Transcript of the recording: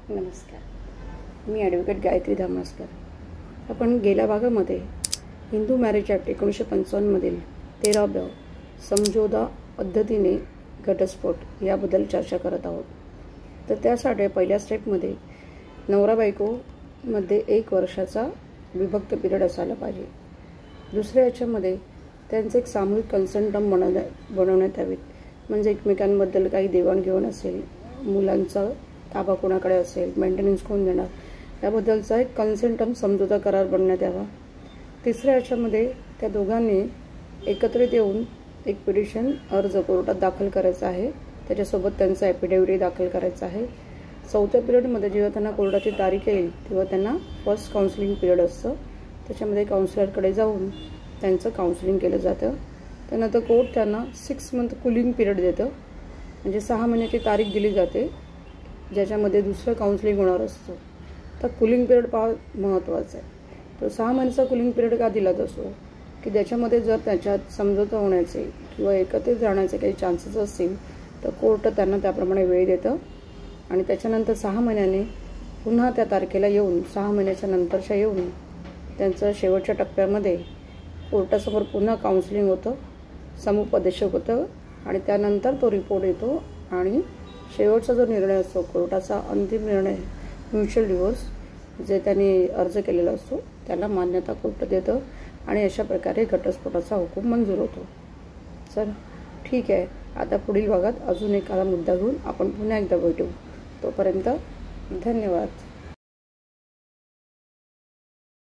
नमस्कार, मी ॲडव्होकेट गायत्री धामणसकर. आपण गेल्या भागामध्ये हिंदू मॅरेज ॲक्ट 1955मधील 13व्या समझोता पद्धतीने घटस्फोट याबद्दल चर्चा करत आहोत. तर त्यासाठी पहिल्या स्टेपमध्ये नवरा बायकोमध्ये 1 वर्षाचा विभक्त पिरियड असायला पाहिजे. दुसऱ्या याच्यामध्ये त्यांचे एक सामूहिक कन्सेंट टर्म बनवण्यात यावेत. म्हणजे एकमेकांबद्दल काही देवाणघेवाण असेल, मुलांचा ताबा कोणाकडे असेल, मेंटेनन्स कोण देणार, याबद्दलचा एक कन्सेंट टर्म समझोता करार बनवण्यात यावा. तिसऱ्या याच्यामध्ये त्या दोघांनी एकत्रित येऊन एक पिटिशन अर्ज कोर्टात दाखल करायचा आहे. त्याच्यासोबत त्यांचा ॲफिडेव्हिट दाखल करायचा आहे. चौथ्या पिरियडमध्ये जेव्हा त्यांना कोर्टाची तारीख येईल तेव्हा त्यांना फर्स्ट काउन्सिलिंग पिरियड असतं. त्याच्यामध्ये काउन्सिलरकडे जाऊन त्यांचं काउन्सिलिंग केलं जातं. त्यानंतर कोर्ट त्यांना 6 मंथ कुलिंग पिरियड देतं. म्हणजे 6 महिन्याची तारीख दिली जाते ज्याच्यामध्ये दुसरं काउन्सिलिंग होणार असतं. तर कुलिंग पिरियड फार महत्त्वाचा आहे. तो 6 महिन्याचा कुलिंग पिरियड का दिला जातो की ज्याच्यामध्ये जर त्याच्यात समझोता होण्याचे किंवा एकत्रित जाण्याचे काही चान्सेस असतील तर कोर्ट त्यांना त्याप्रमाणे वेळ देतं. आणि त्याच्यानंतर 6 महिन्याने पुन्हा त्या तारखेला येऊन 6 महिन्याच्या नंतरच्या येऊन त्यांचं शेवटच्या टप्प्यामध्ये कोर्टासमोर पुन्हा काउन्सिलिंग होतं, समुपदेशक होतं आणि त्यानंतर तो रिपोर्ट येतो आणि शेवटचा जो निर्णय असतो कोर्टाचा अंतिम निर्णय म्युच्युअल डिवोर्स जे त्यांनी अर्ज केलेला असतो त्याला मान्यता कोर्ट देतं आणि अशा प्रकारे घटस्फोटाचा हुकूम मंजूर होतो. चल ठीक आहे, आता पुढील भागात अजून एखादा मुद्दा घेऊन आपण पुन्हा एकदा भेटू. तोपर्यंत धन्यवाद.